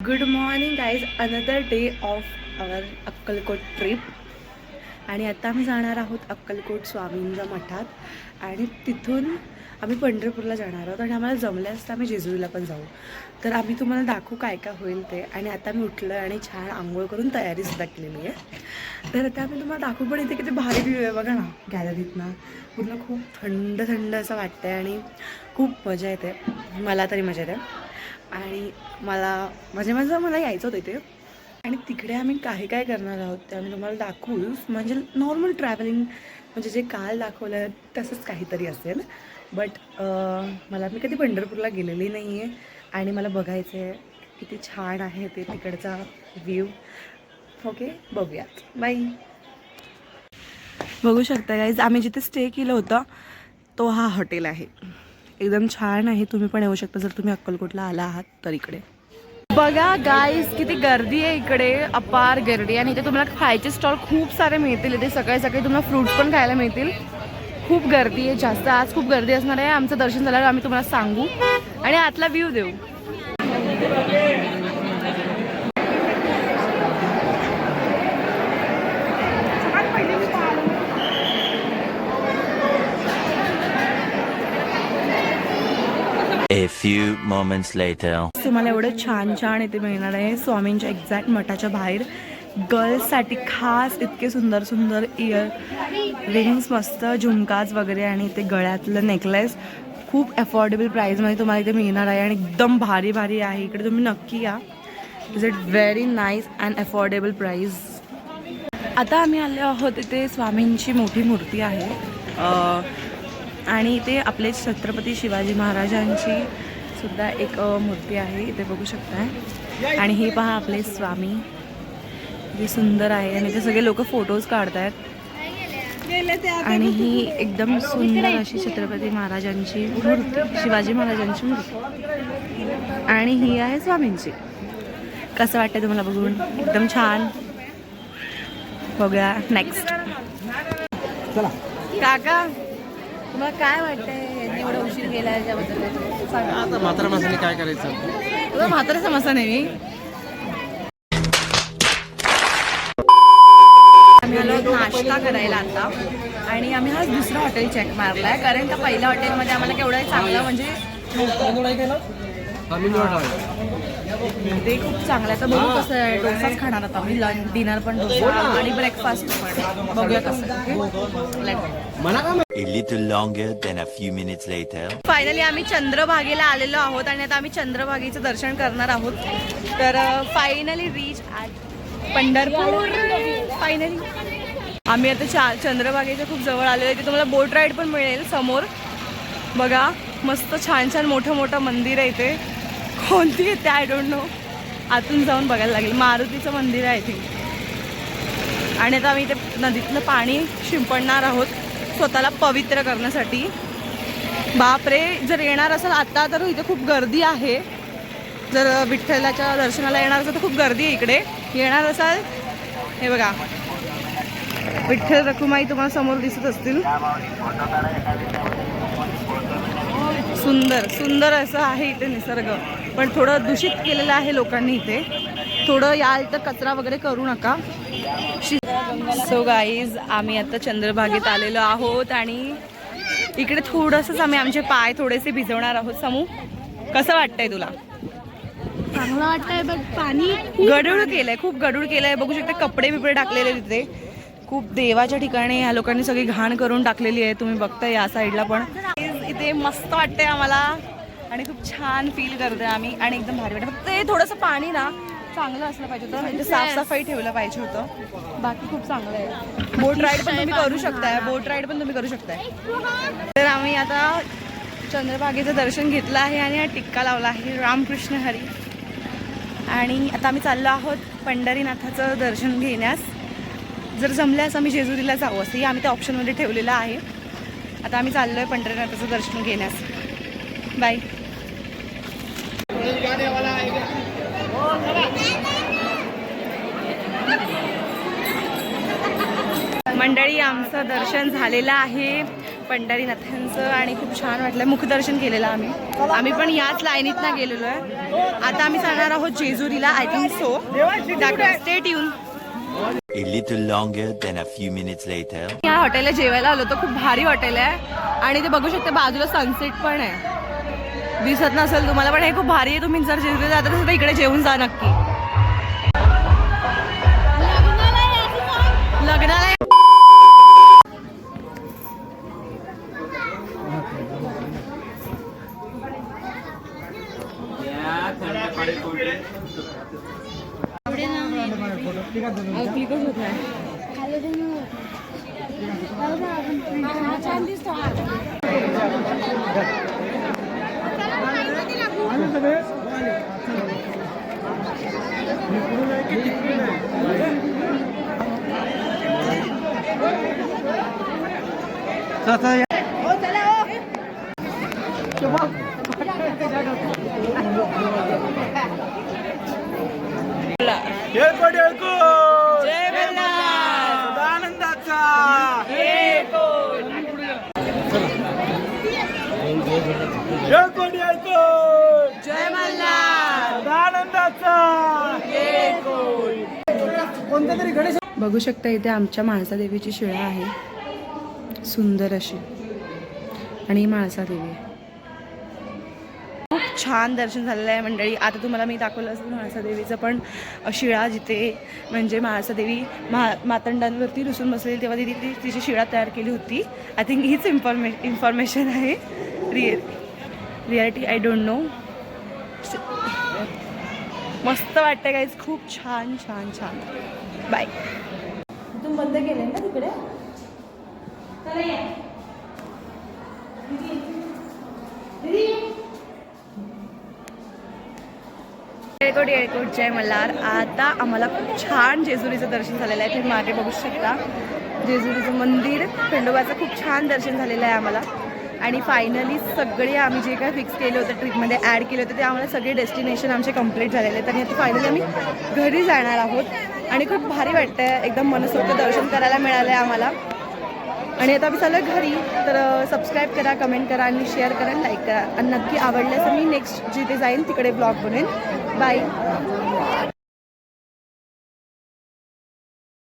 Good morning guys, another day of our Akkalkot trip. आणि आता आम्ही जाणार आहोत अक्कलकोट स्वामींच्या मठात आणि तिथून आम्ही पंढरपूरला जाणार आहोत. आणि आम्हाला जमल्यास तर आम्ही जेजुरीला पण जाऊ. तर आम्ही तुम्हाला दाखवू काय काय होईल ते. आणि आता मी उठलं आणि छान आंघोळ करून तयारीसुद्धा केलेली आहे. तर आता आम्ही तुम्हाला दाखवू पण इथे किती भारी व्ह्यू आहे बघा ना गॅलरीतनं. पूर्ण खूप थंड थंड असं वाटतं आहे आणि खूप मजा येते. मला तरी मजा येते. आणि मला यायचं होतं इथे. आणि तिकडे आम्ही काय काय करणार आहोत ते आम्ही तुम्हाला दाखवू. म्हणजे नॉर्मल ट्रॅव्हलिंग म्हणजे जे काल दाखवलं तसंच काहीतरी असेल. बट मी कधी पंढरपूरला गेलेली नाही आहे आणि मला बघायचं आहे किती छान आहे ते तिकडचा व्ह्यू. ओके, बघूयात. बाय. बघू शकता गाईज, आम्ही जिथे स्टे केलं होतं तो हा हॉटेल आहे. एकदम छान आहे. तुम्ही पण येऊ शकता जर तुम्ही अक्कलकोटला आला आहात तर. इकडे बघा गाईज किती गर्दी आहे इकडे, अपार गर्दी. आणि इथे तुम्हाला खायचे स्टॉल खूप सारे मिळतील. इथे सकाळी सकाळी तुम्हाला फ्रूट्स पण खायला मिळतील. खूप गर्दी आहे जास्त. आज खूप गर्दी असणार आहे. आमचं दर्शन झाल्यावर आम्ही तुम्हाला सांगू आणि आतला व्ह्यू देऊ. A few moments later. तुम्हाला एवढं छान छान इथे मिळणार आहे स्वामींच्या एक्झॅक्ट मठाच्या बाहेर. गर्ल्ससाठी खास इतके सुंदर सुंदर इयर रिंग्स, मस्त झुमकाज वगैरे आणि इथे गळ्यातलं नेकलेस खूप अफोर्डेबल प्राईजमध्ये तुम्हाला इथे मिळणार आहे. आणि एकदम भारी भारी आहे. इकडे तुम्ही नक्की या. Is it very nice and affordable price. आता आम्ही आलो आहोत. इथे स्वामींची मोठी मूर्ती आहे आणि इथे आपले छत्रपती शिवाजी महाराजांची सुद्धा एक मूर्ती आहे. इथे बघू शकताय. आणि हे पहा आपले स्वामी, जे सुंदर आहे. आणि इथे सगळे लोक फोटोज काढत आहेत. आणि ही एकदम सुंदर अशी छत्रपती महाराजांची मूर्ती, शिवाजी महाराजांची मूर्ती. आणि ही आहे स्वामींची. कसं वाटतं तुम्हाला बघून? एकदम छान. बघूया नेक्स्ट. काका, तुम्हाला काय वाटतंय यांनी एवढा उशीर गेला याच्याबद्दल सांगा. आता म्हातारा माणसाने काय करायचं? तुला म्हातारा मसा नाही. आम्ही आलो नाश्ता करायला आता. आणि आम्ही हा दुसरा हॉटेल चेक मारला आहे कारण का पहिल्या हॉटेलमध्ये आम्हाला केवढं चांगलं म्हणजे ते खूप चांगलं आहे. तर बघू कसं आहे. डोसाच खाणार आता आम्ही. लंच डिनर पण डोसा आणि ब्रेकफास्ट पण. बघूया कसं. A little longer than a few minutes later. Finally आम्ही चंद्रभागेला आलेलो आहोत आणि आता आम्ही चंद्रभागेचं दर्शन करणार आहोत. तर finally reach at Pandharpur. Finally आम्ही आता चंद्रभागेच्या खूप जवळ आलेलो आहे. तिथे तुम्हाला बोट राईड पण मिळेल समोर. बघा मस्त छान छान मोठं मोठं मंदिर आहे इथे. कोणती आहे ते आय डोंट नो. आतून जाऊन बघायला लागेल. मारुतीचं मंदिर आहे आय थिंक. आणि आता आम्ही इथे नदीतलं पाणी शिंपडणार आहोत स्वतःला पवित्र करण्यासाठी. बापरे, जर येणार असाल आता तर इथे खूप गर्दी आहे. जर विठ्ठलाच्या दर्शनाला येणार असाल तर खूप गर्दी आहे इकडे. येणार असाल, हे बघा विठ्ठल रखुमाई तुम्हाला समोर दिसत असतील. सुंदर सुंदर असं आहे इथे निसर्ग. पण थोडं दूषित केलेलं आहे लोकांनी इथे. थोडं याल तर कचरा वगैरे करू नका. सो गाईज, आम्ही आता चंद्रभागेत आलेलो आहोत आणि इकडे थोडंसंच आम्ही आमचे पाय थोडेसे भिजवणार आहोत. समू, कसं वाटतंय तुला? चांगलं वाटतंय. बघ पाणी गडूळ केलंय, खूप गडूळ केलंय. बघू शकता कपडे बिपडे टाकलेले तिथे. खूप देवाच्या ठिकाणी ह्या लोकांनी सगळी घाण करून टाकलेली आहे. तुम्ही बघताय या साईडला पण. इथे मस्त वाटतंय आम्हाला आणि खूप छान फील करतोय आम्ही. आणि एकदम भारी वाटतं. फक्त हे थोडंसं पाणी ना चांगलं असलं पाहिजे होतं. म्हणजे साफसफाई ठेवलं पाहिजे होतं. बाकी खूप चांगलं आहे. बोट राईड पण तुम्ही करू शकताय. बोट राईड पण तुम्ही करू शकताय. तर आम्ही आता चंद्रभागेचं दर्शन घेतलं आहे आणि हा टिक्का लावला आहे रामकृष्ण हरी. आणि आता आम्ही चाललो आहोत पंढरीनाथाचं दर्शन घेण्यास. जर जमल्यास आम्ही जेजुरीला जाऊ असंही आम्ही त्या ऑप्शनमध्ये ठेवलेलं आहे. आता आम्ही चाललो आहे पंढरीनाथाचं दर्शन घेण्यास. बाय. मंडळी, आमचं दर्शन झालेलं आहे. पंढरीनाथांचं आणि खूप छान वाटलं. मुखदर्शन केलेलं आम्ही पण याच लाईनीत ना गेलेलो आहे. आता आम्ही जाणार आहोत जेजुरीला. I think so. Stay tune. A little longer than a few minutes later. या हॉटेलला जेवायला आलो तर खूप भारी हॉटेल आहे आणि ते बघू शकते बाजूला सनसेट पण आहे. दिसत नसेल तुम्हाला पण हे खूप भारी आहे. तुम्ही जर जेजुरीला जाता तर इकडे जेवून जा नक्की. लग्नाला क्लिकच होत नाही. छान दिसतो. जय मल्हार. आनंदाचा जय मल्हार. आनंदाचा बघू शकता इथे आमच्या म्हाळसादेवीची शिळा आहे. सुंदर अशी. आणि म्हाळसादेवी आहे. खूप छान दर्शन झालेलं आहे मंडळी. आता तुम्हाला मी दाखवलं असेल म्हाळसादेवीचं पण शिळा, जिथे म्हणजे म्हाळसादेवी मातंडांवरती रुसून बसलेली तेव्हा तिथे तिची शिळा तयार केली होती. आय थिंक हीच इन्फॉर्मेशन आहे. Reality I don't know. मस्त वाटतं गाईज. खूप छान छान छान. बाय. तुम्ही बंद केले ना तिकडे. येळकोट येळकोट जय मल्हार. आता आम्हाला खूप छान जेजुरीचं दर्शन झालेलं आहे. तुम्ही मागे बघू शकता जेजुरीचं मंदिर, खंडोबाचं खूप छान दर्शन झालेलं आहे आम्हाला. आणि फायनली सगळे आम्ही जे काय फिक्स केले होते, ट्रिपमध्ये ॲड केले होते, ते आम्हाला सगळे डेस्टिनेशन आमचे कंप्लीट झालेले आहेत. आणि आता फायनली आम्ही घरी जाणार आहोत आणि खूप भारी वाटतं आहे. एकदम मनसोक्त दर्शन करायला मिळालं आहे आम्हाला. आणि आता आम्ही चालू घरी. तर सबस्क्राईब करा, कमेंट करा आणि शेअर करा, लाईक करा. आणि नक्की आवडल्यास मी नेक्स्ट जिथे जाईन तिकडे ब्लॉग बनवेन. बाय.